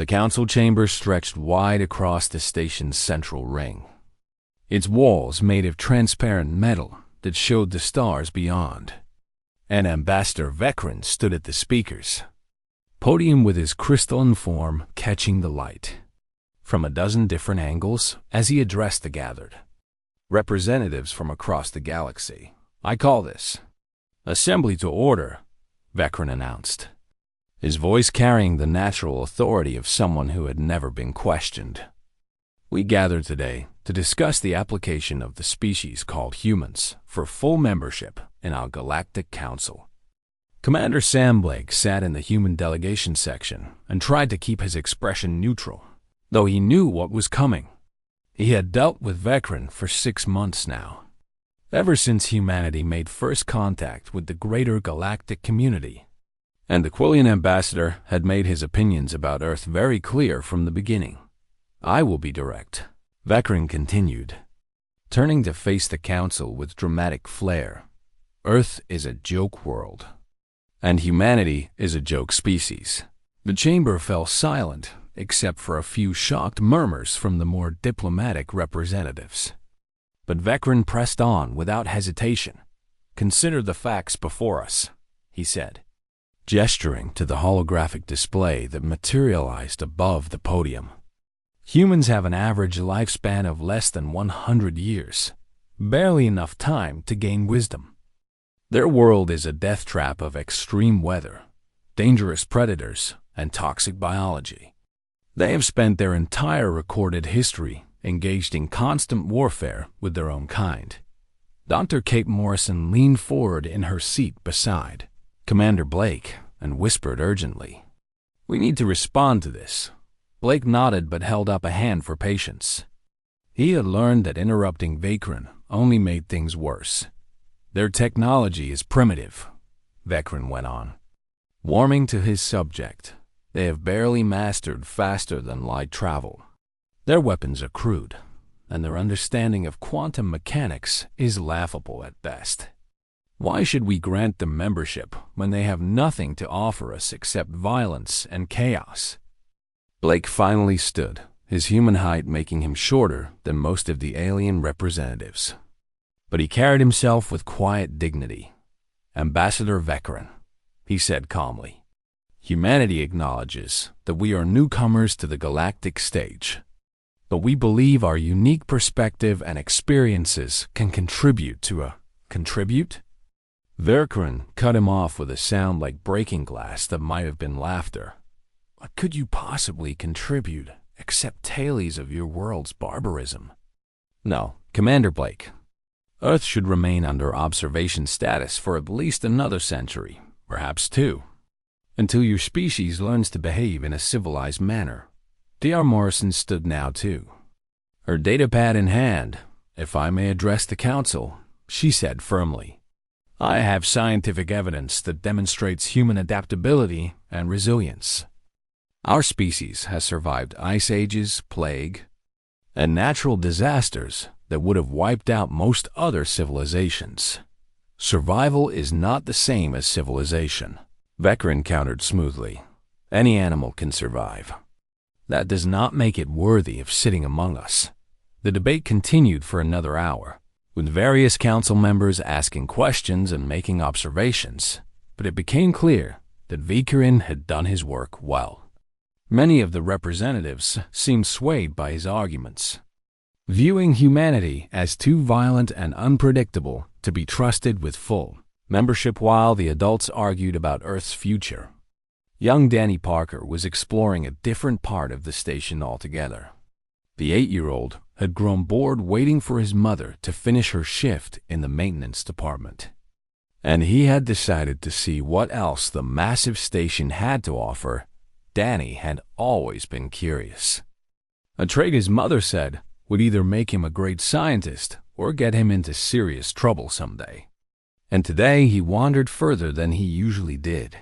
The council chamber stretched wide across the station's central ring, its walls made of transparent metal that showed the stars beyond. And Ambassador Vecren stood at the speakers podium with his crystalline form catching the light from a dozen different angles as he addressed the gathered representatives from across the galaxy. "I call this assembly to order," Vecren announced, his voice carrying the natural authority of someone who had never been questioned. "We gather today to discuss the application of the species called humans for full membership in our Galactic Council." Commander Sam Blake sat in the human delegation section and tried to keep his expression neutral, though he knew what was coming. He had dealt with Vecren for 6 months now, ever since humanity made first contact with the greater galactic community. And the Quillian ambassador had made his opinions about Earth very clear from the beginning. "I will be direct," Vecren continued, turning to face the council with dramatic flair. "Earth is a joke world, and humanity is a joke species." The chamber fell silent, except for a few shocked murmurs from the more diplomatic representatives. But Vecren pressed on without hesitation. "Consider the facts before us," he said, gesturing to the holographic display that materialized above the podium. "Humans have an average lifespan of less than 100 years, barely enough time to gain wisdom. Their world is a death trap of extreme weather, dangerous predators, and toxic biology. They have spent their entire recorded history engaged in constant warfare with their own kind." Dr. Kate Morrison leaned forward in her seat beside Commander Blake and whispered urgently, "We need to respond to this." Blake nodded but held up a hand for patience. He had learned that interrupting Vecren only made things worse. "Their technology is primitive," Vecren went on, warming to his subject. "They have barely mastered faster than light travel. Their weapons are crude, and their understanding of quantum mechanics is laughable at best. Why should we grant them membership when they have nothing to offer us except violence and chaos?" Blake finally stood, his human height making him shorter than most of the alien representatives. But he carried himself with quiet dignity. "Ambassador Vecren," he said calmly, "humanity acknowledges that we are newcomers to the galactic stage, but we believe our unique perspective and experiences can contribute to a..." "Contribute?" Vecren cut him off with a sound like breaking glass that might have been laughter. "What could you possibly contribute except tales of your world's barbarism?" "No, Commander Blake. Earth should remain under observation status for at least another century, perhaps 2, until your species learns to behave in a civilized manner." Dr. Morrison stood now too, her datapad in hand. "If I may address the council," she said firmly, "I have scientific evidence that demonstrates human adaptability and resilience. Our species has survived ice ages, plague, and natural disasters that would have wiped out most other civilizations. Survival is not the same as civilization," Vecren countered smoothly. "Any animal can survive. That does not make it worthy of sitting among us." The debate continued for another hour, with various council members asking questions and making observations, but it became clear that Vecren had done his work well. Many of the representatives seemed swayed by his arguments, viewing humanity as too violent and unpredictable to be trusted with full membership, while the adults argued about Earth's future. Young Danny Parker was exploring a different part of the station altogether. The 8-year-old had grown bored waiting for his mother to finish her shift in the maintenance department, and he had decided to see what else the massive station had to offer. Danny had always been curious, a trait his mother said would either make him a great scientist or get him into serious trouble someday. And today he wandered further than he usually did,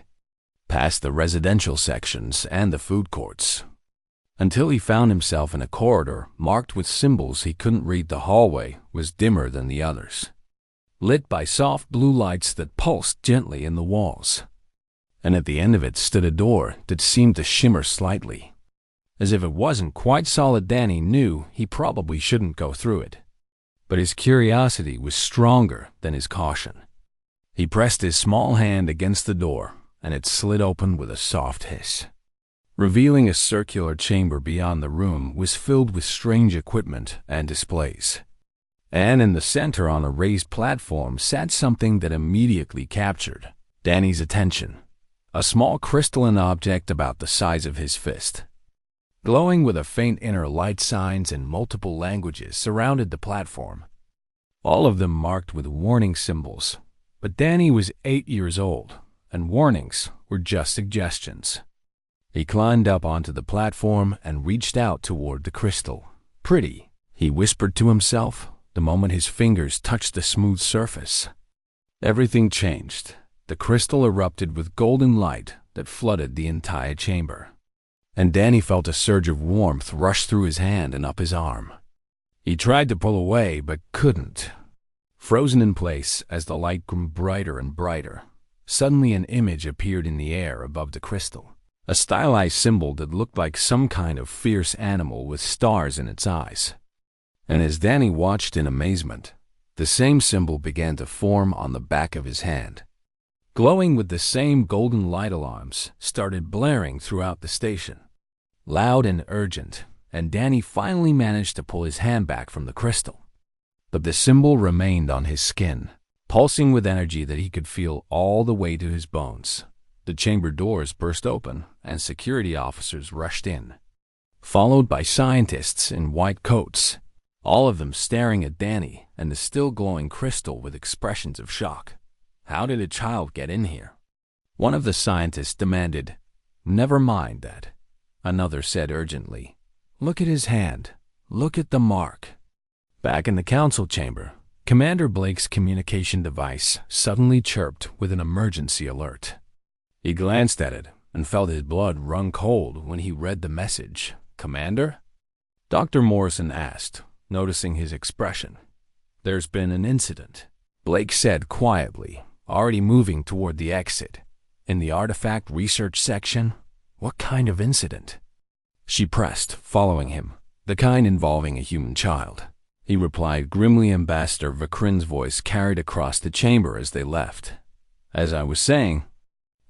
past the residential sections and the food courts, until he found himself in a corridor marked with symbols he couldn't read. The hallway was dimmer than the others, lit by soft blue lights that pulsed gently in the walls, and at the end of it stood a door that seemed to shimmer slightly. As if it wasn't quite solid, Danny knew he probably shouldn't go through it. But his curiosity was stronger than his caution. He pressed his small hand against the door, and it slid open with a soft hiss, revealing a circular chamber beyond. The room was filled with strange equipment and displays. And in the center, on a raised platform, sat something that immediately captured Danny's attention. A small crystalline object about the size of his fist, glowing with a faint inner light. Signs in multiple languages surrounded the platform, all of them marked with warning symbols. But Danny was 8 years old, and warnings were just suggestions. He climbed up onto the platform and reached out toward the crystal. "Pretty," he whispered to himself the moment his fingers touched the smooth surface. Everything changed. The crystal erupted with golden light that flooded the entire chamber, and Danny felt a surge of warmth rush through his hand and up his arm. He tried to pull away but couldn't. Frozen in place as the light grew brighter and brighter, suddenly an image appeared in the air above the crystal, a stylized symbol that looked like some kind of fierce animal with stars in its eyes. And as Danny watched in amazement, the same symbol began to form on the back of his hand. Glowing with the same golden light, alarms started blaring throughout the station, loud and urgent, and Danny finally managed to pull his hand back from the crystal. But the symbol remained on his skin, pulsing with energy that he could feel all the way to his bones. The chamber doors burst open, and security officers rushed in, followed by scientists in white coats, all of them staring at Danny and the still glowing crystal with expressions of shock. "How did a child get in here?" one of the scientists demanded. "Never mind that," another said urgently. "Look at his hand. Look at the mark." Back in the council chamber, Commander Blake's communication device suddenly chirped with an emergency alert. He glanced at it and felt his blood run cold when he read the message. "Commander?" Dr. Morrison asked, noticing his expression. "There's been an incident," Blake said quietly, already moving toward the exit. "In the artifact research section?" "What kind of incident?" she pressed, following him. "The kind involving a human child," he replied grimly. Ambassador Vakrin's voice carried across the chamber as they left. "As I was saying,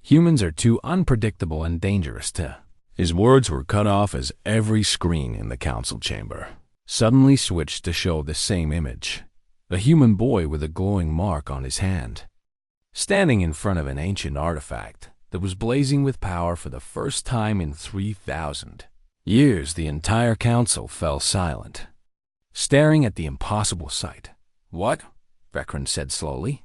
humans are too unpredictable and dangerous to..." His words were cut off as every screen in the council chamber suddenly switched to show the same image. A human boy with a glowing mark on his hand, standing in front of an ancient artifact that was blazing with power for the first time in 3,000 years. The entire council fell silent, staring at the impossible sight. "What?" Vakrin said slowly,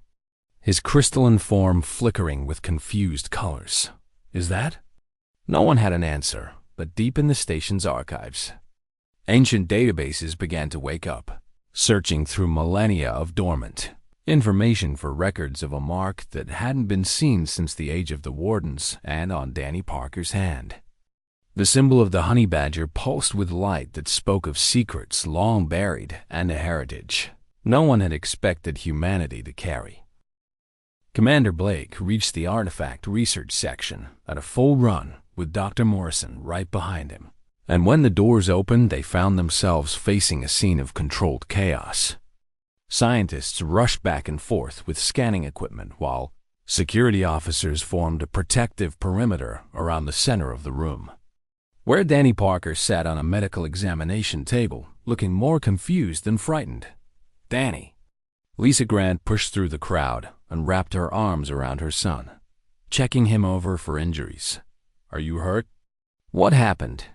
his crystalline form flickering with confused colors. "Is that?" No one had an answer, but deep in the station's archives, ancient databases began to wake up, searching through millennia of dormant information for records of a mark that hadn't been seen since the age of the Wardens. And on Danny Parker's hand, the symbol of the honey badger pulsed with light that spoke of secrets long buried and a heritage no one had expected humanity to carry. Commander Blake reached the artifact research section at a full run, with Dr. Morrison right behind him. And when the doors opened, they found themselves facing a scene of controlled chaos. Scientists rushed back and forth with scanning equipment, while security officers formed a protective perimeter around the center of the room, where Danny Parker sat on a medical examination table, looking more confused than frightened. "Danny!" Lisa Grant pushed through the crowd and wrapped her arms around her son, checking him over for injuries. "Are you hurt?" "What happened?"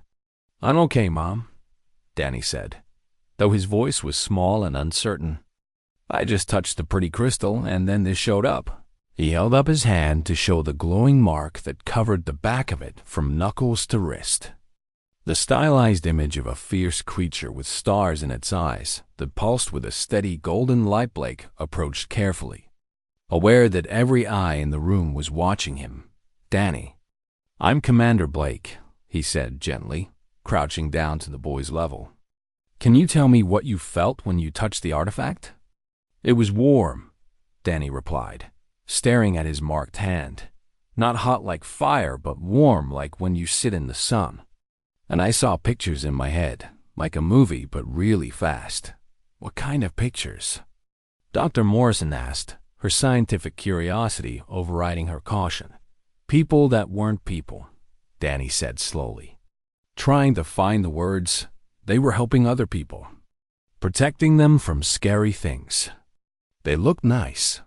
"I'm okay, Mom," Danny said, though his voice was small and uncertain. "I just touched the pretty crystal, and then this showed up." He held up his hand to show the glowing mark that covered the back of it from knuckles to wrist. The stylized image of a fierce creature with stars in its eyes that pulsed with a steady golden light. Blake approached carefully, aware that every eye in the room was watching him. "Danny." "I'm Commander Blake," he said gently, crouching down to the boy's level. "Can you tell me what you felt when you touched the artifact?" "It was warm," Danny replied, staring at his marked hand. "Not hot like fire, but warm like when you sit in the sun." And I saw pictures in my head, like a movie but really fast. What kind of pictures? Dr. Morrison asked, her scientific curiosity overriding her caution. People that weren't people, Danny said slowly. Trying to find the words, they were helping other people, protecting them from scary things. They looked nice.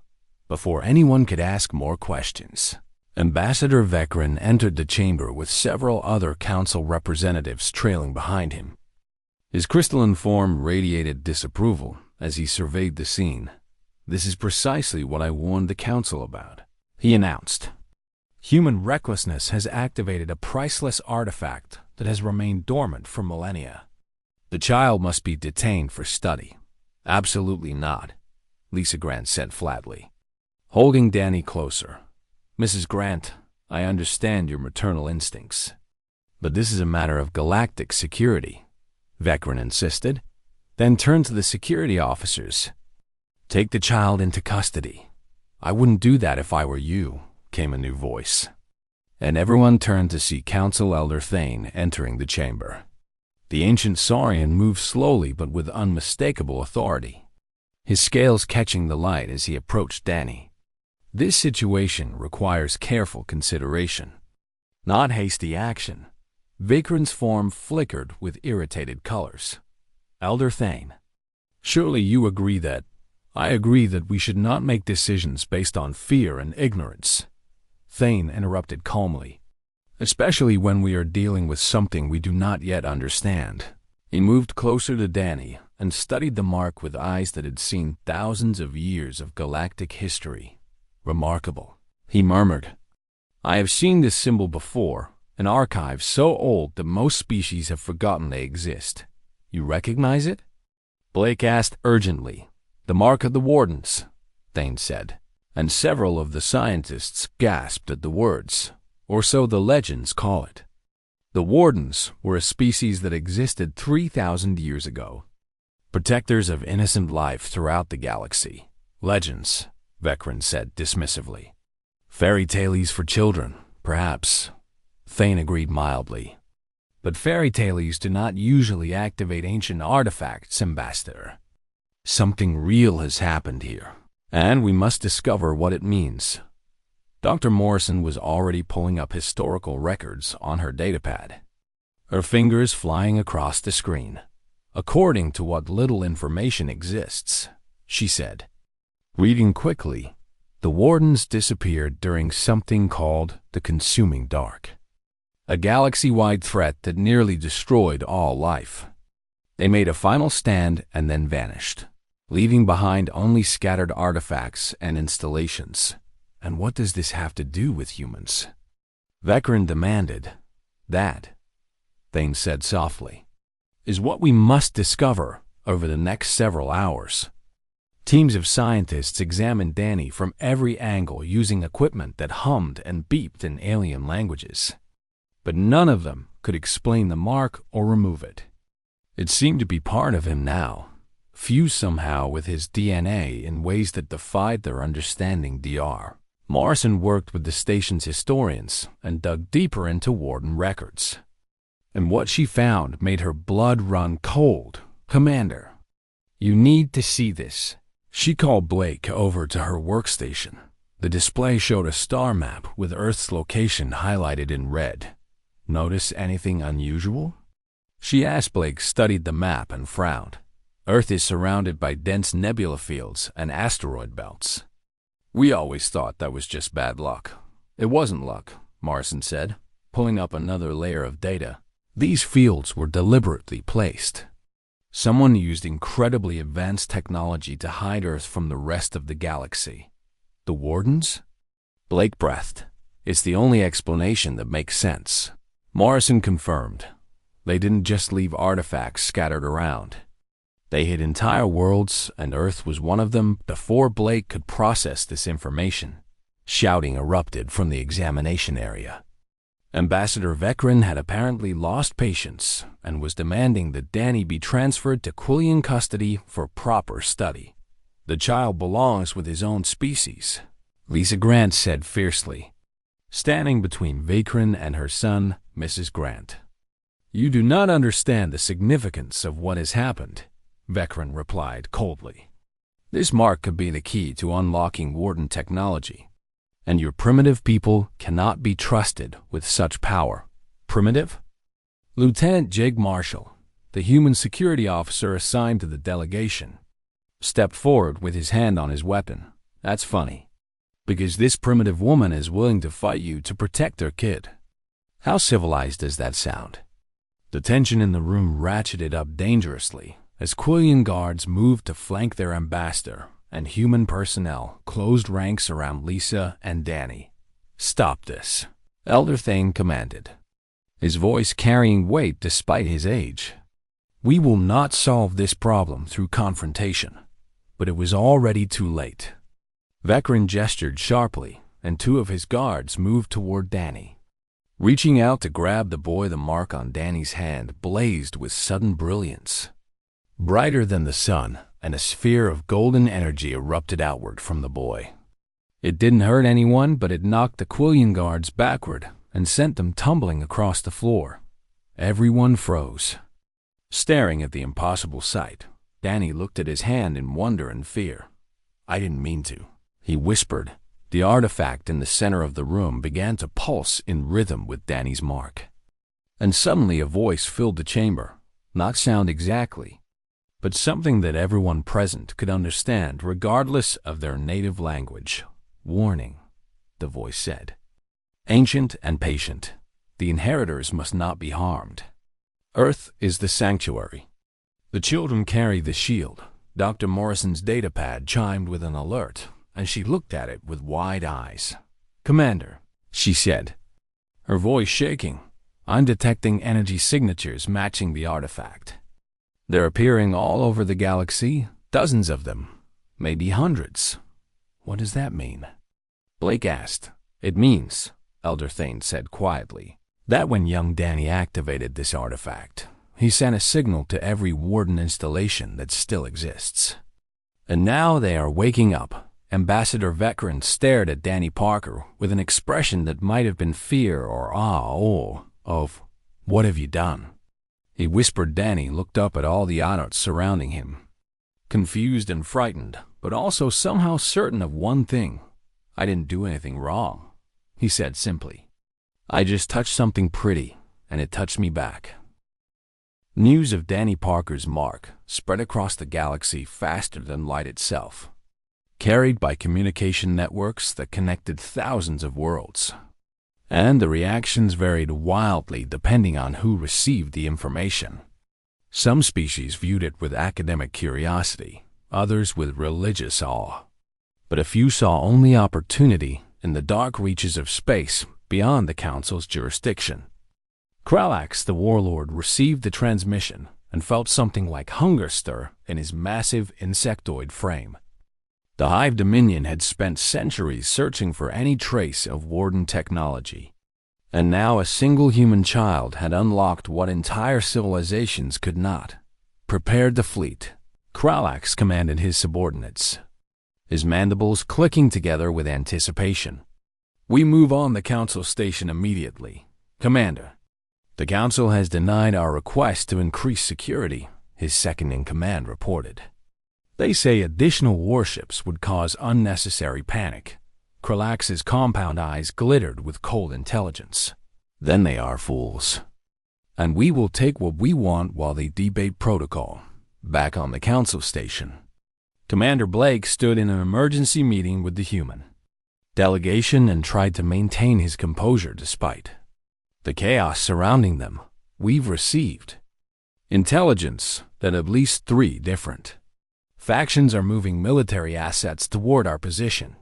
Before anyone could ask more questions, Ambassador Vekrin entered the chamber with several other council representatives trailing behind him. His crystalline form radiated disapproval as he surveyed the scene. "This is precisely what I warned the council about," he announced. "Human recklessness has activated a priceless artifact that has remained dormant for millennia. The child must be detained for study." "Absolutely not," Lisa Grant said flatly, holding Danny closer. "Mrs. Grant, I understand your maternal instincts, but this is a matter of galactic security," Vekrin insisted, then turned to the security officers. "Take the child into custody." "I wouldn't do that if I were you," came a new voice. And everyone turned to see Council Elder Thane entering the chamber. The ancient Saurian moved slowly but with unmistakable authority, his scales catching the light as he approached Danny. This situation requires careful consideration, not hasty action. Vekrin's form flickered with irritated colors. "Elder Thane, surely you agree that—" "I agree that we should not make decisions based on fear and ignorance," Thane interrupted calmly, "especially when we are dealing with something we do not yet understand." He moved closer to Danny and studied the mark with eyes that had seen thousands of years of galactic history. "Remarkable," he murmured. "I have seen this symbol before, an archive so old that most species have forgotten they exist. You recognize it?" Blake asked urgently. "The mark of the Wardens," Thane said, and several of the scientists gasped at the words, or so the legends call it. The Wardens were a species that existed 3,000 years ago, protectors of innocent life throughout the galaxy. "Legends," Vekrin said dismissively. "Fairy tales for children, perhaps," Thane agreed mildly. "But fairy tales do not usually activate ancient artifacts, Ambassador. Something real has happened here, and we must discover what it means." Dr. Morrison was already pulling up historical records on her datapad, her fingers flying across the screen. "According to what little information exists," she said, reading quickly, "the Wardens disappeared during something called the Consuming Dark, a galaxy-wide threat that nearly destroyed all life. They made a final stand and then vanished, leaving behind only scattered artifacts and installations." "And what does this have to do with humans?" Vekrin demanded. "That," Thane said softly, "is what we must discover over the next several hours." Teams of scientists examined Danny from every angle using equipment that hummed and beeped in alien languages, but none of them could explain the mark or remove it. It seemed to be part of him now, fused somehow with his DNA in ways that defied their understanding. Dr. Morrison worked with the station's historians and dug deeper into Warden records. And what she found made her blood run cold. "Commander, you need to see this." She called Blake over to her workstation. The display showed a star map with Earth's location highlighted in red. "Notice anything unusual?" She asked. Blake studied the map and frowned. "Earth is surrounded by dense nebula fields and asteroid belts." "We always thought that was just bad luck." "It wasn't luck," Morrison said, pulling up another layer of data. "These fields were deliberately placed. Someone used incredibly advanced technology to hide Earth from the rest of the galaxy." "The Wardens?" Blake breathed. "It's the only explanation that makes sense." Morrison confirmed. "They didn't just leave artifacts scattered around. They hid entire worlds, and Earth was one of them." Before Blake could process this information, shouting erupted from the examination area. Ambassador Vekrin had apparently lost patience and was demanding that Danny be transferred to Quillian custody for proper study. "The child belongs with his own species," Lisa Grant said fiercely, standing between Vekrin and her son, Mrs. Grant. You do not understand the significance of what has happened, Vecren replied coldly. This mark could be the key to unlocking Warden technology, and your primitive people cannot be trusted with such power. Primitive? Lieutenant Jig Marshall, the human security officer assigned to the delegation, stepped forward with his hand on his weapon. That's funny, because this primitive woman is willing to fight you to protect her kid. How civilized does that sound? The tension in the room ratcheted up dangerously as Quillian guards moved to flank their ambassador, and human personnel closed ranks around Lisa and Danny. Stop this, Elder Thane commanded, his voice carrying weight despite his age. We will not solve this problem through confrontation, but it was already too late. Vecren gestured sharply, and two of his guards moved toward Danny. Reaching out to grab the boy, the mark on Danny's hand blazed with sudden brilliance. Brighter than the sun, and a sphere of golden energy erupted outward from the boy. It didn't hurt anyone, but it knocked the Quillian guards backward and sent them tumbling across the floor. Everyone froze. Staring at the impossible sight, Danny looked at his hand in wonder and fear. I didn't mean to, he whispered. The artifact in the center of the room began to pulse in rhythm with Danny's mark. And suddenly a voice filled the chamber, not sound exactly, but something that everyone present could understand regardless of their native language. Warning, the voice said. Ancient and patient, the inheritors must not be harmed. Earth is the sanctuary. The children carry the shield. Dr. Morrison's datapad chimed with an alert, and she looked at it with wide eyes. Commander, she said, her voice shaking, I'm detecting energy signatures matching the artifact. They're appearing all over the galaxy, dozens of them, maybe hundreds. What does that mean? Blake asked. It means, Elder Thane said quietly, that when young Danny activated this artifact, he sent a signal to every Warden installation that still exists. And now they are waking up. Ambassador Vecren stared at Danny Parker with an expression that might have been fear or awe or of, what have you done? He whispered. Danny looked up at all the adults surrounding him, confused and frightened, but also somehow certain of one thing. I didn't do anything wrong, he said simply. I just touched something pretty, and it touched me back. News of Danny Parker's mark spread across the galaxy faster than light itself, carried by communication networks that connected thousands of worlds. And the reactions varied wildly depending on who received the information. Some species viewed it with academic curiosity, others with religious awe. But a few saw only opportunity in the dark reaches of space beyond the Council's jurisdiction. Kralax, the warlord, received the transmission and felt something like hunger stir in his massive insectoid frame. The Hive Dominion had spent centuries searching for any trace of Warden technology, and now a single human child had unlocked what entire civilizations could not. Prepared the fleet, Kralax commanded his subordinates, his mandibles clicking together with anticipation. We move on the Council station immediately, Commander. The Council has denied our request to increase security, his second-in-command reported. They say additional warships would cause unnecessary panic. Kralax's compound eyes glittered with cold intelligence. Then they are fools. And we will take what we want while they debate protocol. Back on the Council station, Commander Blake stood in an emergency meeting with the human delegation and tried to maintain his composure despite the chaos surrounding them. We've received intelligence that at least 3 different factions are moving military assets toward our position.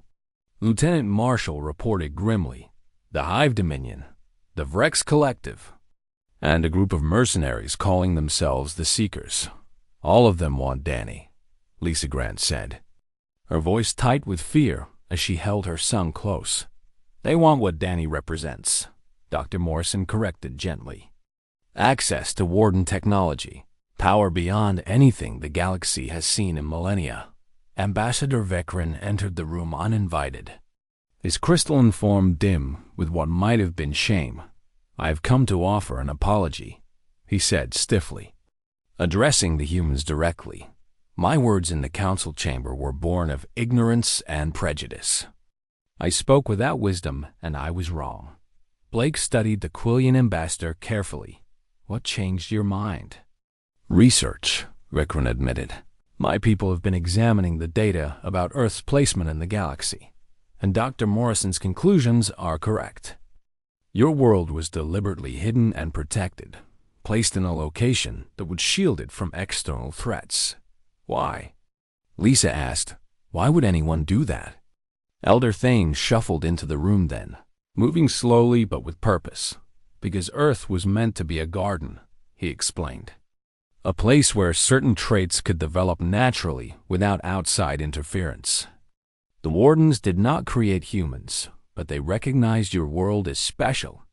Lieutenant Marshall reported grimly. The Hive Dominion, the Vrex Collective, and a group of mercenaries calling themselves the Seekers. All of them want Danny, Lisa Grant said, her voice tight with fear as she held her son close. They want what Danny represents, Dr. Morrison corrected gently. Access to Warden technology, power beyond anything the galaxy has seen in millennia. Ambassador Vecren entered the room uninvited, his crystalline form dim with what might have been shame. I have come to offer an apology, he said stiffly, addressing the humans directly. My words in the council chamber were born of ignorance and prejudice. I spoke without wisdom, and I was wrong. Blake studied the Quillian ambassador carefully. What changed your mind? Research, Vikran admitted. My people have been examining the data about Earth's placement in the galaxy, and Dr. Morrison's conclusions are correct. Your world was deliberately hidden and protected, placed in a location that would shield it from external threats. Why? Lisa asked. Why would anyone do that? Elder Thane shuffled into the room then, moving slowly but with purpose. Because Earth was meant to be a garden, he explained. A place where certain traits could develop naturally without outside interference. The Wardens did not create humans, but they recognized your world as special.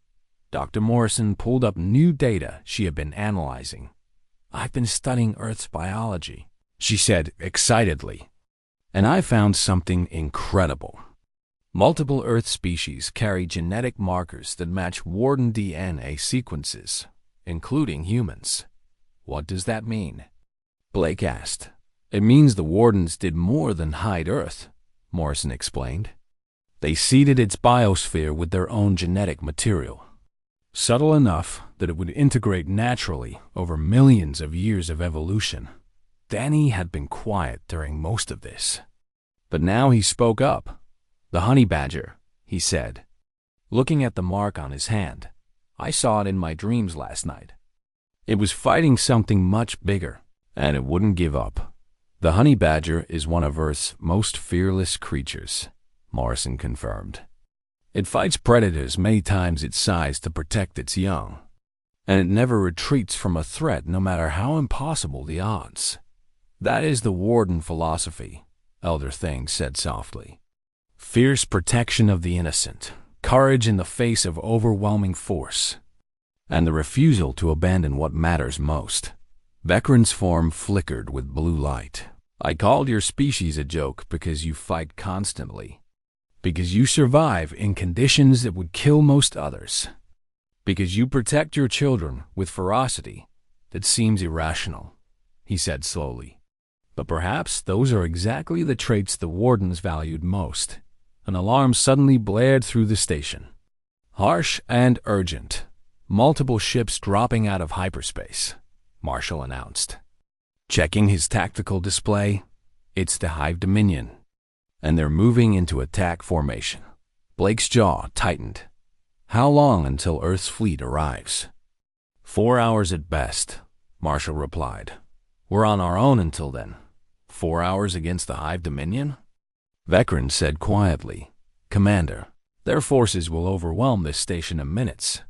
Dr. Morrison pulled up new data she had been analyzing. I've been studying Earth's biology, she said excitedly, and I found something incredible. Multiple Earth species carry genetic markers that match Warden DNA sequences, including humans. What does that mean? Blake asked. It means the Wardens did more than hide Earth, Morrison explained. They seeded its biosphere with their own genetic material, subtle enough that it would integrate naturally over millions of years of evolution. Danny had been quiet during most of this, but now he spoke up. The honey badger, he said, looking at the mark on his hand. I saw it in my dreams last night. It was fighting something much bigger, and it wouldn't give up. The honey badger is one of Earth's most fearless creatures, Morrison confirmed. It fights predators many times its size to protect its young, and it never retreats from a threat no matter how impossible the odds. That is the Warden philosophy, Elder Thane said softly. Fierce protection of the innocent, courage in the face of overwhelming force, and the refusal to abandon what matters most. Vekran's form flickered with blue light. I called your species a joke because you fight constantly. Because you survive in conditions that would kill most others. Because you protect your children with ferocity that seems irrational, he said slowly. But perhaps those are exactly the traits the Wardens valued most. An alarm suddenly blared through the station. Harsh and urgent. Multiple ships dropping out of hyperspace, Marshall announced. Checking his tactical display, it's the Hive Dominion, and they're moving into attack formation. Blake's jaw tightened. How long until Earth's fleet arrives? 4 hours at best, Marshall replied. We're on our own until then. 4 hours against the Hive Dominion? Vekran said quietly, Commander, their forces will overwhelm this station in minutes.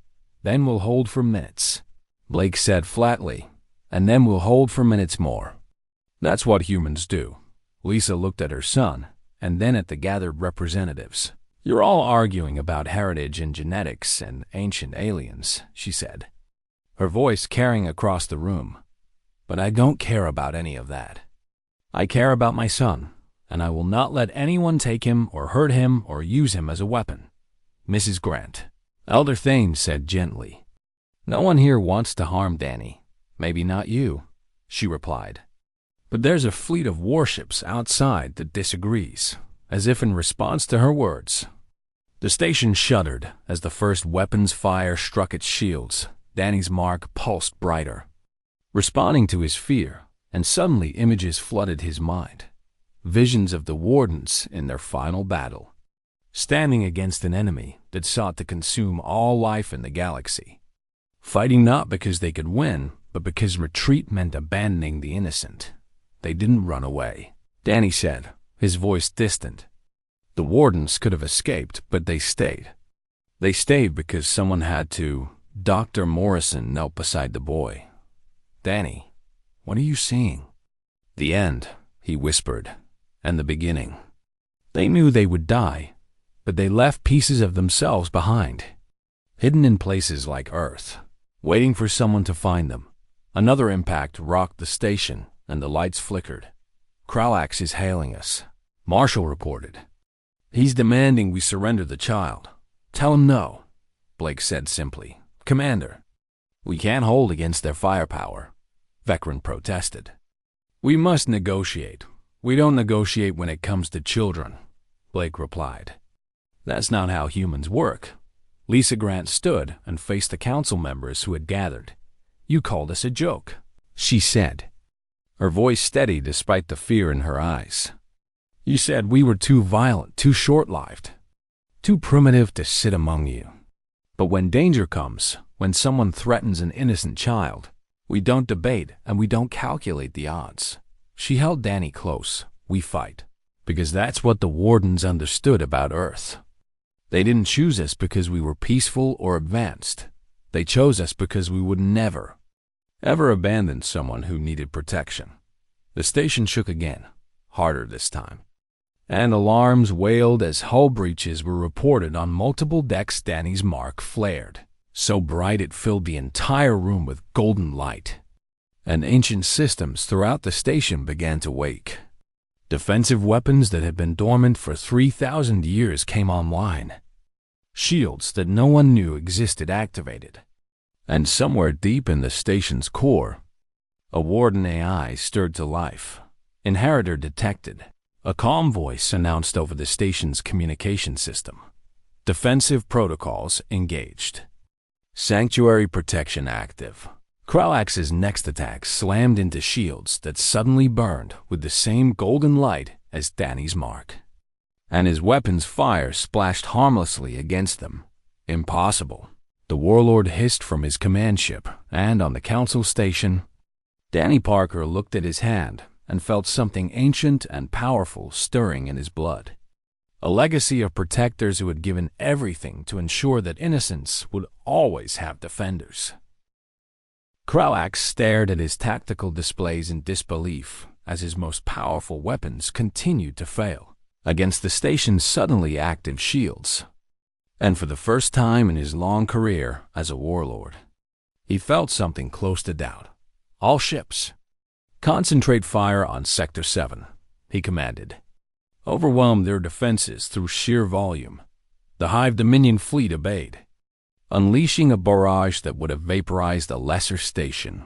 Then we'll hold for minutes. Blake said flatly, and then we'll hold for minutes more. That's what humans do. Lisa looked at her son, and then at the gathered representatives. You're all arguing about heritage and genetics and ancient aliens, she said, her voice carrying across the room. But I don't care about any of that. I care about my son, and I will not let anyone take him or hurt him or use him as a weapon. Mrs. Grant, Elder Thane said gently. No one here wants to harm Danny. Maybe not you, she replied. But there's a fleet of warships outside that disagrees, as if in response to her words. The station shuddered as the first weapon's fire struck its shields. Danny's mark pulsed brighter, responding to his fear, and suddenly images flooded his mind. Visions of the Wardens in their final battle, standing against an enemy that sought to consume all life in the galaxy. Fighting not because they could win, but because retreat meant abandoning the innocent. They didn't run away, Danny said, his voice distant. The Wardens could have escaped, but they stayed. They stayed because someone had to. Dr. Morrison knelt beside the boy. Danny, what are you seeing? The end, he whispered, and the beginning. They knew they would die, but they left pieces of themselves behind, hidden in places like Earth, waiting for someone to find them. Another impact rocked the station, and the lights flickered. Kralax is hailing us, Marshall reported. He's demanding we surrender the child. Tell him no, Blake said simply. Commander. We can't hold against their firepower, Vecren protested. We must negotiate. We don't negotiate when it comes to children, Blake replied. That's not how humans work. Lisa Grant stood and faced the council members who had gathered. You called us a joke, she said, her voice steady despite the fear in her eyes. You said we were too violent, too short-lived, too primitive to sit among you. But when danger comes, when someone threatens an innocent child, we don't debate and we don't calculate the odds. She held Danny close. We fight. Because that's what the Wardens understood about Earth. They didn't choose us because we were peaceful or advanced. They chose us because we would never, ever abandon someone who needed protection. The station shook again, harder this time. And alarms wailed as hull breaches were reported on multiple decks. Danny's mark flared, so bright it filled the entire room with golden light. And ancient systems throughout the station began to wake. Defensive weapons that had been dormant for 3,000 years came online. Shields that no one knew existed activated. And somewhere deep in the station's core, a Warden AI stirred to life. Inheritor detected. A calm voice announced over the station's communication system. Defensive protocols engaged. Sanctuary protection active. Kralax's next attack slammed into shields that suddenly burned with the same golden light as Danny's mark. And his weapon's fire splashed harmlessly against them. Impossible. The warlord hissed from his command ship, and on the council station, Danny Parker looked at his hand and felt something ancient and powerful stirring in his blood. A legacy of protectors who had given everything to ensure that innocence would always have defenders. Kralax stared at his tactical displays in disbelief as his most powerful weapons continued to fail against the station's suddenly active shields. And for the first time in his long career as a warlord, he felt something close to doubt. All ships, concentrate fire on Sector 7, he commanded. Overwhelm their defenses through sheer volume. The Hive Dominion fleet obeyed, unleashing a barrage that would have vaporized a lesser station.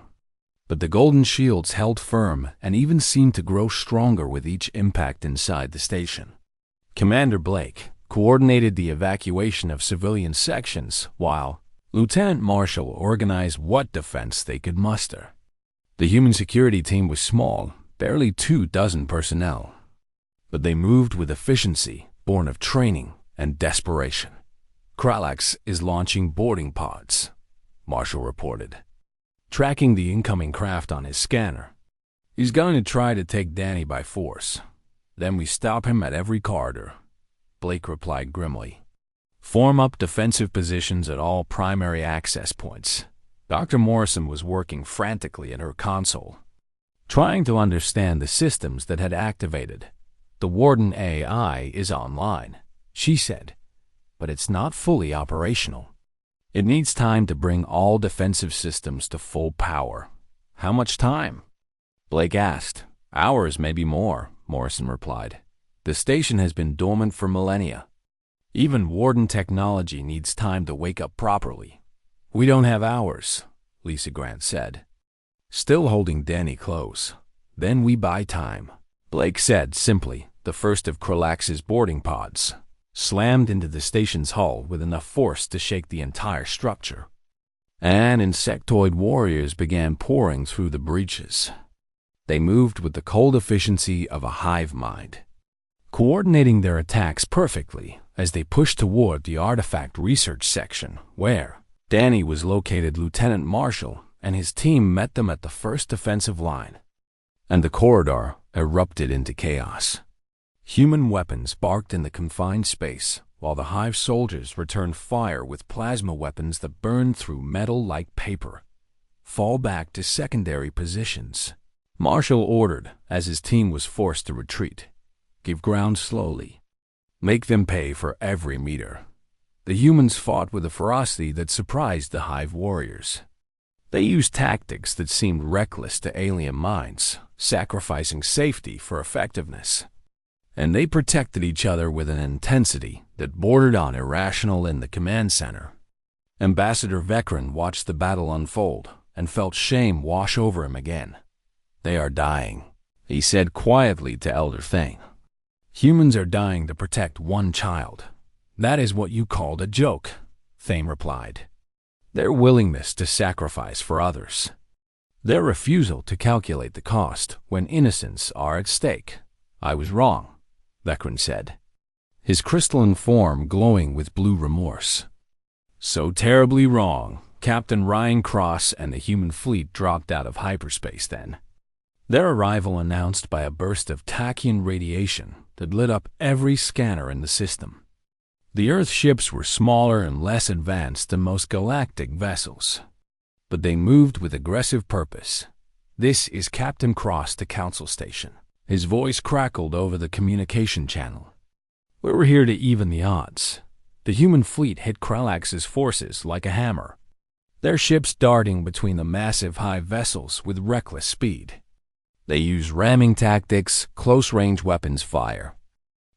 But the golden shields held firm and even seemed to grow stronger with each impact inside the station. Commander Blake coordinated the evacuation of civilian sections while Lieutenant Marshall organized what defense they could muster. The human security team was small, barely 24 personnel, but they moved with efficiency born of training and desperation. Kralax is launching boarding pods, Marshall reported, tracking the incoming craft on his scanner. He's going to try to take Danny by force. Then we stop him at every corridor, Blake replied grimly. Form up defensive positions at all primary access points. Dr. Morrison was working frantically at her console, trying to understand the systems that had activated. The Warden AI is online, she said, but it's not fully operational. It needs time to bring all defensive systems to full power. How much time? Blake asked. Hours, maybe more, Morrison replied. The station has been dormant for millennia. Even Warden technology needs time to wake up properly. We don't have hours, Lisa Grant said, still holding Danny close. Then we buy time, Blake said simply. The first of Kralax's boarding pods slammed into the station's hull with enough force to shake the entire structure. And insectoid warriors began pouring through the breaches. They moved with the cold efficiency of a hive mind, coordinating their attacks perfectly as they pushed toward the artifact research section, where Danny was located. Lieutenant Marshall and his team met them at the first defensive line, and the corridor erupted into chaos. Human weapons barked in the confined space, while the Hive soldiers returned fire with plasma weapons that burned through metal like paper. Fall back to secondary positions, Marshall ordered as his team was forced to retreat. Give ground slowly. Make them pay for every meter. The humans fought with a ferocity that surprised the Hive warriors. They used tactics that seemed reckless to alien minds, sacrificing safety for effectiveness. And they protected each other with an intensity that bordered on irrational in the command center. Ambassador Vecren watched the battle unfold and felt shame wash over him again. "They are dying," he said quietly to Elder Thane. "Humans are dying to protect one child. That is what you called a joke," Thane replied. "Their willingness to sacrifice for others. Their refusal to calculate the cost when innocents are at stake." "I was wrong," Vecren said, his crystalline form glowing with blue remorse. "So terribly wrong." Captain Ryan Cross and the human fleet dropped out of hyperspace then, their arrival announced by a burst of tachyon radiation that lit up every scanner in the system. The Earth ships were smaller and less advanced than most galactic vessels, but they moved with aggressive purpose. "This is Captain Cross to Council Station." His voice crackled over the communication channel. "We were here to even the odds." The human fleet hit Kralax's forces like a hammer, their ships darting between the massive hive vessels with reckless speed. They used ramming tactics, close-range weapons fire,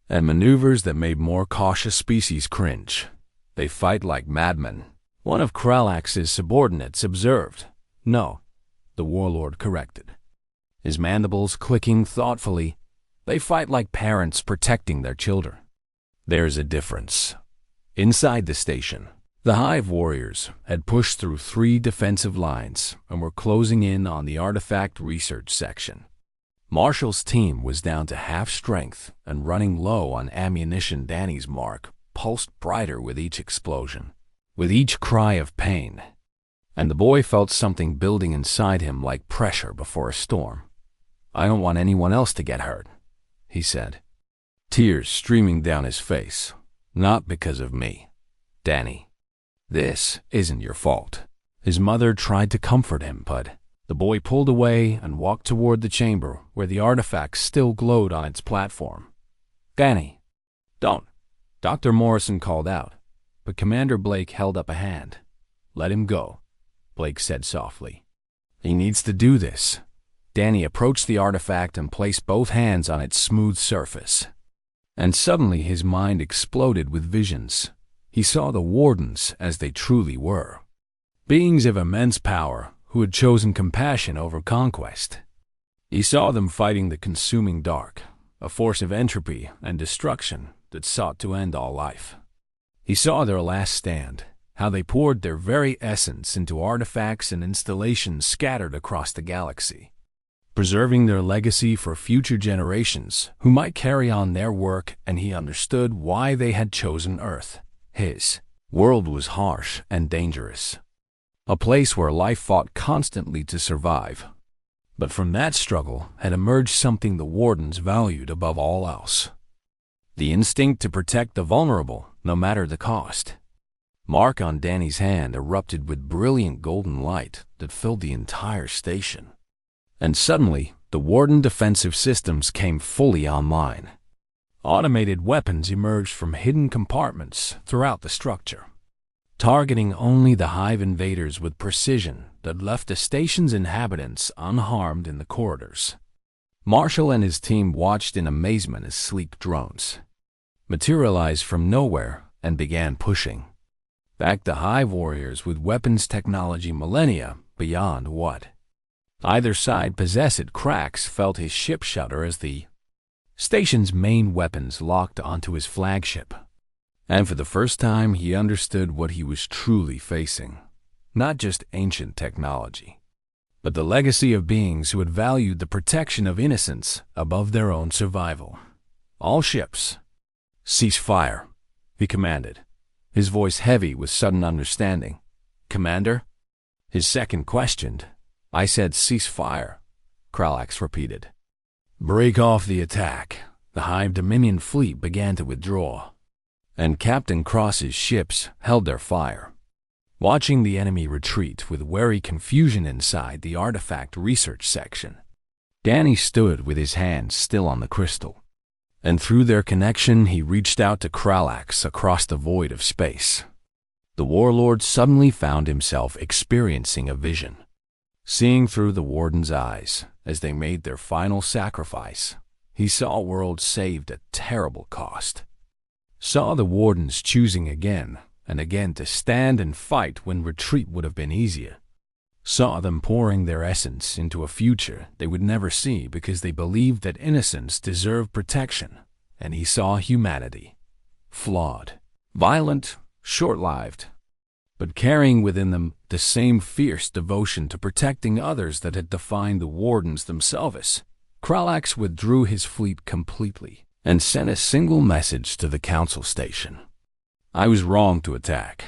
and maneuvers that made more cautious species cringe. "They fight like madmen," one of Kralax's subordinates observed. "No," the warlord corrected, his mandibles clicking thoughtfully. "They fight like parents protecting their children." "There's a difference." Inside the station, the Hive warriors had pushed through 3 defensive lines and were closing in on the artifact research section. Marshall's team was down to half strength and running low on ammunition. Danny's mark pulsed brighter with each explosion, with each cry of pain, and the boy felt something building inside him like pressure before a storm. "I don't want anyone else to get hurt," he said, tears streaming down his face. "Not because of me, Danny. This isn't your fault." His mother tried to comfort him, but the boy pulled away and walked toward the chamber where the artifact still glowed on its platform. "Danny, don't," Dr. Morrison called out, but Commander Blake held up a hand. "Let him go," Blake said softly. "He needs to do this." Danny approached the artifact and placed both hands on its smooth surface. And suddenly his mind exploded with visions. He saw the Wardens as they truly were. Beings of immense power who had chosen compassion over conquest. He saw them fighting the consuming dark, a force of entropy and destruction that sought to end all life. He saw their last stand, how they poured their very essence into artifacts and installations scattered across the galaxy, preserving their legacy for future generations who might carry on their work, and he understood why they had chosen Earth. His world was harsh and dangerous, a place where life fought constantly to survive. But from that struggle had emerged something the Wardens valued above all else: the instinct to protect the vulnerable, no matter the cost. Mark on Danny's hand erupted with brilliant golden light that filled the entire station. And suddenly, the Warden defensive systems came fully online. Automated weapons emerged from hidden compartments throughout the structure, targeting only the Hive invaders with precision that left the station's inhabitants unharmed in the corridors. Marshall and his team watched in amazement as sleek drones materialized from nowhere and began pushing back the Hive warriors with weapons technology millennia beyond what either side possessed. Krax felt his ship shudder as the station's main weapons locked onto his flagship. And for the first time, he understood what he was truly facing. Not just ancient technology, but the legacy of beings who had valued the protection of innocence above their own survival. "All ships, cease fire," he commanded, his voice heavy with sudden understanding. "Commander?" His second questioned. "I said cease fire," Kralax repeated. "Break off the attack." The Hive Dominion fleet began to withdraw, and Captain Cross's ships held their fire, watching the enemy retreat with wary confusion inside the artifact research section. Danny stood with his hands still on the crystal, and through their connection he reached out to Kralax across the void of space. The warlord suddenly found himself experiencing a vision, seeing through the Warden's eyes as they made their final sacrifice. He saw worlds saved at terrible cost, saw the Wardens choosing again and again to stand and fight when retreat would have been easier. Saw them pouring their essence into a future they would never see because they believed that innocence deserved protection, and he saw humanity. Flawed, violent, short-lived, but carrying within them the same fierce devotion to protecting others that had defined the Wardens themselves. Kralax withdrew his fleet completely and sent a single message to the council station. I was wrong to attack.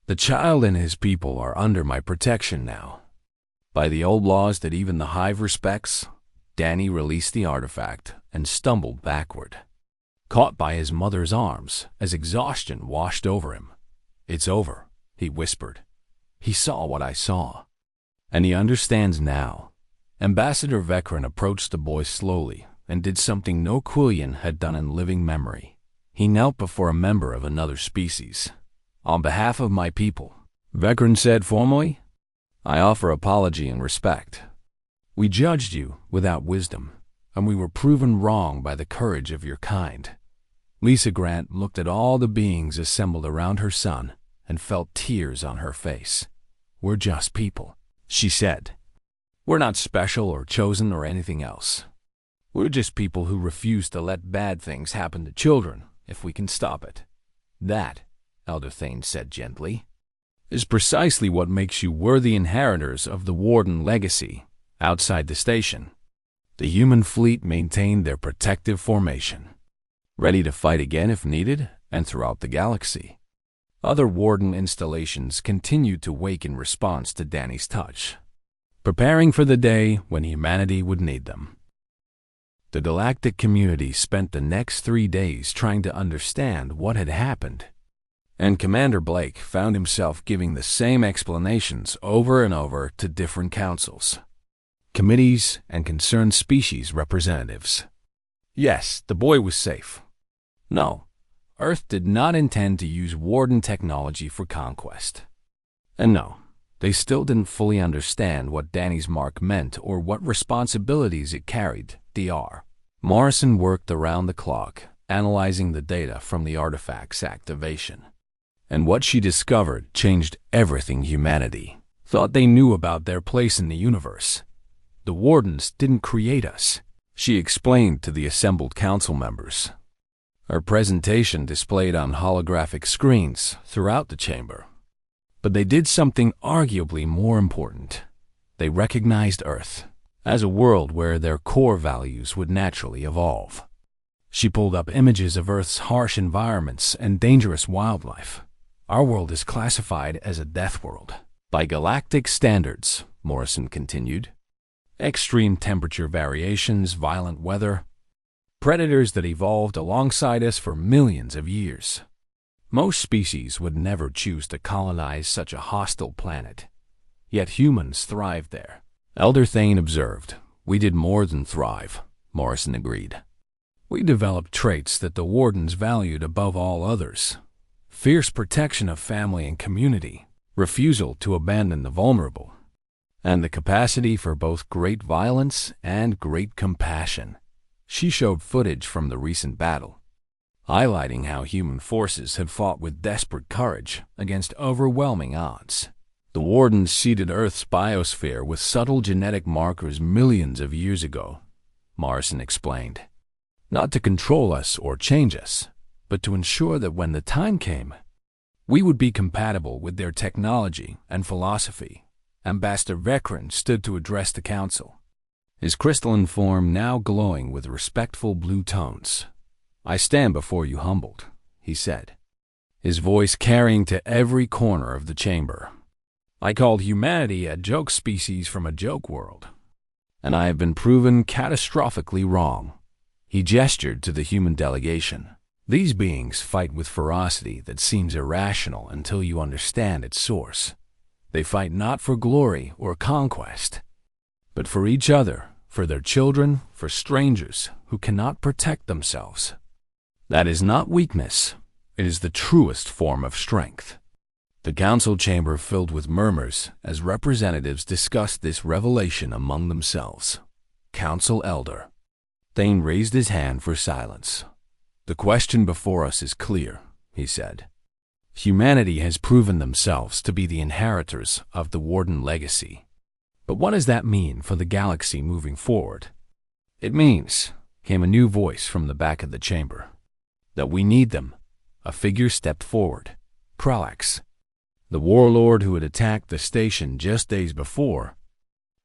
The child and his people are under my protection now. By the old laws that even the Hive respects, Danny released the artifact and stumbled backward, caught by his mother's arms as exhaustion washed over him. It's over, he whispered. He saw what I saw, and he understands now. Ambassador Vekran approached the boy slowly and did something no Quillian had done in living memory. He knelt before a member of another species. On behalf of my people, Vekran said formally, I offer apology and respect. We judged you without wisdom, and we were proven wrong by the courage of your kind. Lisa Grant looked at all the beings assembled around her son and felt tears on her face. We're just people, she said. We're not special or chosen or anything else. We're just people who refuse to let bad things happen to children if we can stop it. That, Elder Thane said gently, is precisely what makes you worthy inheritors of the Warden legacy. Outside the station, the human fleet maintained their protective formation, ready to fight again if needed, and throughout the galaxy. Other Warden installations continued to wake in response to Danny's touch, preparing for the day when humanity would need them. The galactic community spent the next 3 days trying to understand what had happened, and Commander Blake found himself giving the same explanations over and over to different councils, committees, and concerned species representatives. Yes, the boy was safe. No, Earth did not intend to use Warden technology for conquest. And no, they still didn't fully understand what Danny's mark meant or what responsibilities it carried. Dr. Morrison worked around the clock, analyzing the data from the artifact's activation. And what she discovered changed everything humanity thought they knew about their place in the universe. The Wardens didn't create us, she explained to the assembled council members. Her presentation displayed on holographic screens throughout the chamber. But they did something arguably more important. They recognized Earth as a world where their core values would naturally evolve. She pulled up images of Earth's harsh environments and dangerous wildlife. Our world is classified as a death world by galactic standards, Morrison continued. Extreme temperature variations, violent weather, predators that evolved alongside us for millions of years. Most species would never choose to colonize such a hostile planet, yet humans thrived there. Elder Thane observed. We did more than thrive, Morrison agreed. We developed traits that the Wardens valued above all others. Fierce protection of family and community, refusal to abandon the vulnerable, and the capacity for both great violence and great compassion. She showed footage from the recent battle, highlighting how human forces had fought with desperate courage against overwhelming odds. The Wardens seeded Earth's biosphere with subtle genetic markers millions of years ago, Morrison explained. Not to control us or change us, but to ensure that when the time came, we would be compatible with their technology and philosophy. Ambassador Vekran stood to address the council, his crystalline form now glowing with respectful blue tones. I stand before you humbled, he said, his voice carrying to every corner of the chamber. I called humanity a joke species from a joke world, and I have been proven catastrophically wrong. He gestured to the human delegation. These beings fight with ferocity that seems irrational until you understand its source. They fight not for glory or conquest, but for each other, for their children, for strangers who cannot protect themselves. That is not weakness. It is the truest form of strength. The council chamber filled with murmurs as representatives discussed this revelation among themselves. Council Elder Thane raised his hand for silence. The question before us is clear, he said. Humanity has proven themselves to be the inheritors of the Warden legacy. But what does that mean for the galaxy moving forward? It means, came a new voice from the back of the chamber, that we need them. A figure stepped forward. Kralax, the warlord who had attacked the station just days before.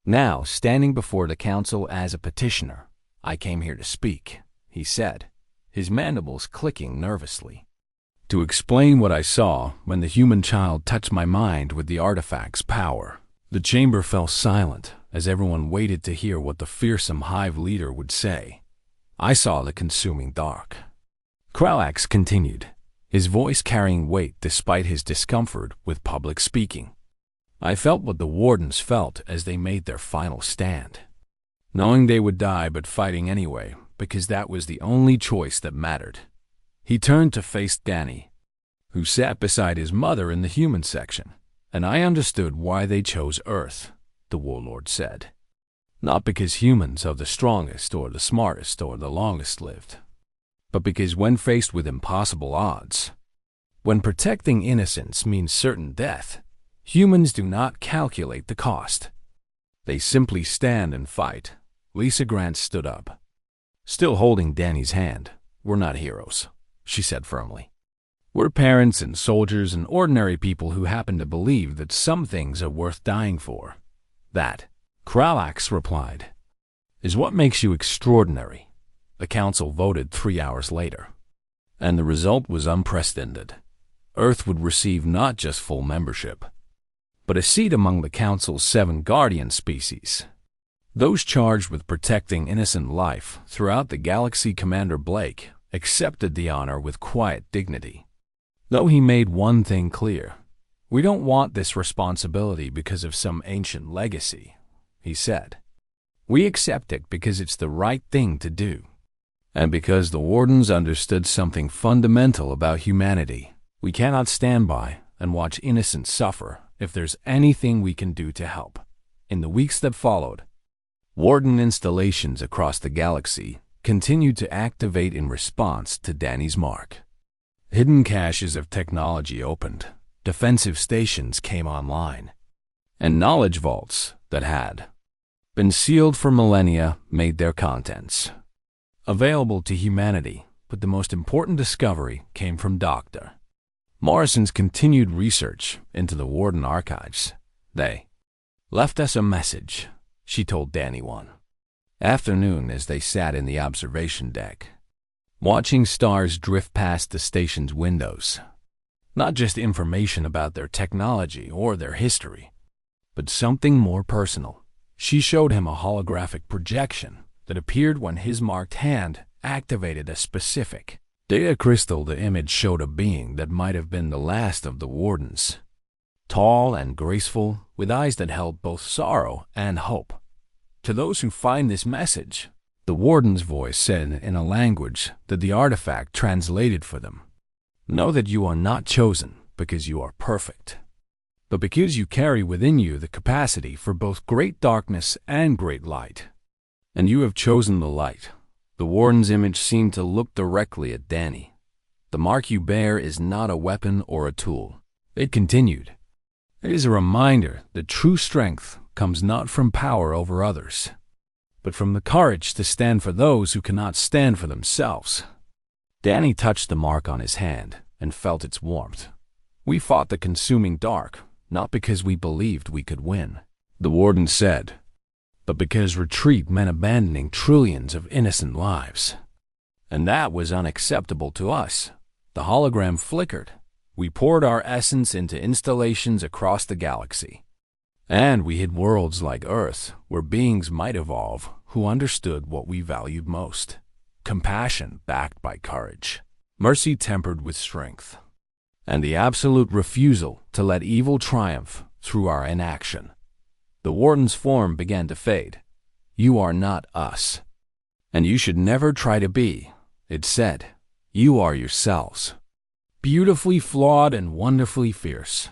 Now, standing before the council as a petitioner, I came here to speak, he said, his mandibles clicking nervously. To explain what I saw when the human child touched my mind with the artifact's power. The chamber fell silent as everyone waited to hear what the fearsome hive leader would say. I saw the consuming dark. Kralax continued, his voice carrying weight despite his discomfort with public speaking. I felt what the wardens felt as they made their final stand, knowing they would die but fighting anyway because that was the only choice that mattered. He turned to face Danny, who sat beside his mother in the human section, and I understood why they chose Earth, the warlord said. Not because humans are the strongest or the smartest or the longest lived, but because when faced with impossible odds, when protecting innocence means certain death, humans do not calculate the cost. They simply stand and fight. Lisa Grant stood up, still holding Danny's hand. We're not heroes, she said firmly. We're parents and soldiers and ordinary people who happen to believe that some things are worth dying for. That, Kralax replied, is what makes you extraordinary. The council voted 3 hours later, and the result was unprecedented. Earth would receive not just full membership, but a seat among the council's 7 guardian species. Those charged with protecting innocent life throughout the galaxy. Commander Blake accepted the honor with quiet dignity. Though he made one thing clear, we don't want this responsibility because of some ancient legacy, he said. We accept it because it's the right thing to do, and because the wardens understood something fundamental about humanity. We cannot stand by and watch innocents suffer if there's anything we can do to help. In the weeks that followed, warden installations across the galaxy continued to activate in response to Danny's mark. Hidden caches of technology opened, defensive stations came online, and knowledge vaults that had been sealed for millennia made their contents available to humanity. But the most important discovery came from Dr. Morrison's continued research into the Warden archives. They left us a message, she told Danny one afternoon as they sat in the observation deck, watching stars drift past the station's windows. Not just information about their technology or their history, but something more personal. She showed him a holographic projection that appeared when his marked hand activated a specific data crystal. The image showed a being that might have been the last of the wardens, tall and graceful, with eyes that held both sorrow and hope. To those who find this message, the warden's voice said in a language that the artifact translated for them, know that you are not chosen because you are perfect, but because you carry within you the capacity for both great darkness and great light. And you have chosen the light. The warden's image seemed to look directly at Danny. The mark you bear is not a weapon or a tool. It continued. It is a reminder that true strength comes not from power over others, but from the courage to stand for those who cannot stand for themselves. Danny touched the mark on his hand and felt its warmth. We fought the consuming dark, not because we believed we could win, the warden said, but because retreat meant abandoning trillions of innocent lives. And that was unacceptable to us. The hologram flickered. We poured our essence into installations across the galaxy. And we hid worlds like Earth, where beings might evolve who understood what we valued most: compassion backed by courage, mercy tempered with strength, and the absolute refusal to let evil triumph through our inaction. The warden's form began to fade. You are not us, and you should never try to be, it said. You are yourselves, beautifully flawed and wonderfully fierce.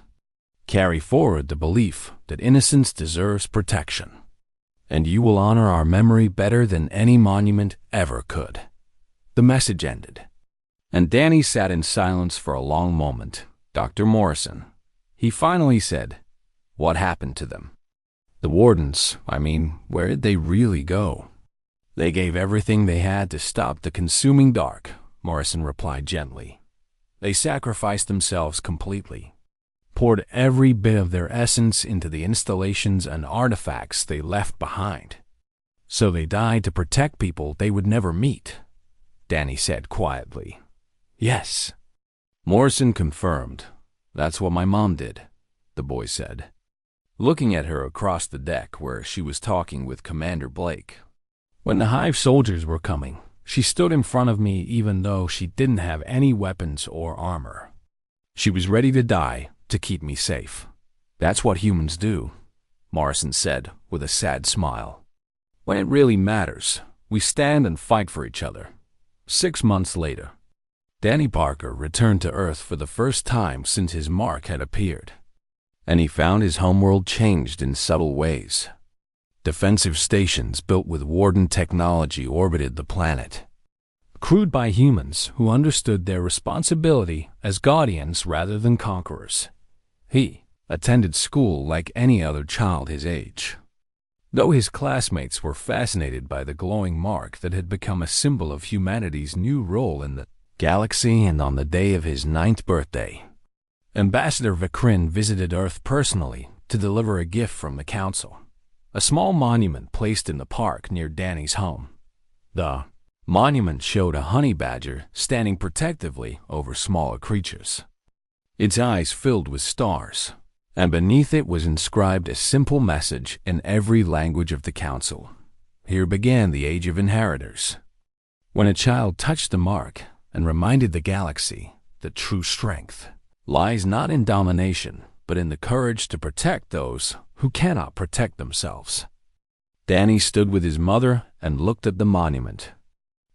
Carry forward the belief that innocence deserves protection, and you will honor our memory better than any monument ever could. The message ended, and Danny sat in silence for a long moment, Dr. Morrison. He finally said, "What happened to them?" "The wardens, where did they really go?" "They gave everything they had to stop the consuming dark," Morrison replied gently. "They sacrificed themselves completely, poured every bit of their essence into the installations and artifacts they left behind. So they died to protect people they would never meet," Danny said quietly. "Yes," Morrison confirmed. "That's what my mom did," the boy said, looking at her across the deck where she was talking with Commander Blake. "When the Hive soldiers were coming, she stood in front of me even though she didn't have any weapons or armor. She was ready to die to keep me safe. That's what humans do," Morrison said with a sad smile. "When it really matters, we stand and fight for each other." 6 months later, Danny Parker returned to Earth for the first time since his mark had appeared, and he found his homeworld changed in subtle ways. Defensive stations built with Warden technology orbited the planet, crewed by humans who understood their responsibility as guardians rather than conquerors. He attended school like any other child his age, though his classmates were fascinated by the glowing mark that had become a symbol of humanity's new role in the galaxy. And on the day of his 9th birthday, Ambassador Vakrin visited Earth personally to deliver a gift from the Council, a small monument placed in the park near Danny's home. The monument showed a honey badger standing protectively over smaller creatures, its eyes filled with stars, and beneath it was inscribed a simple message in every language of the Council. Here began the Age of Inheritors. When a child touched the mark and reminded the galaxy that true strength lies not in domination, but in the courage to protect those who cannot protect themselves. Danny stood with his mother and looked at the monument,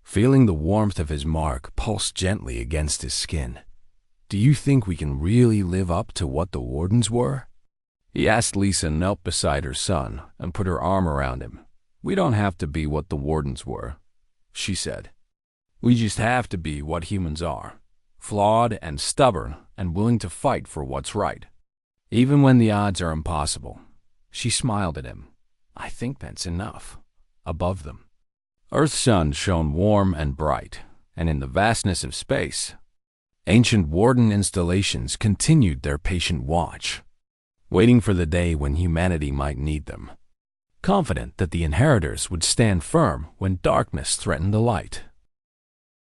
feeling the warmth of his mark pulse gently against his skin. "Do you think we can really live up to what the Wardens were?" he asked. Lisa knelt beside her son and put her arm around him. "We don't have to be what the Wardens were," she said. "We just have to be what humans are, flawed and stubborn and willing to fight for what's right, even when the odds are impossible." She smiled at him. "I think that's enough." Above them, Earth's sun shone warm and bright, and in the vastness of space, ancient Warden installations continued their patient watch, waiting for the day when humanity might need them, confident that the inheritors would stand firm when darkness threatened the light.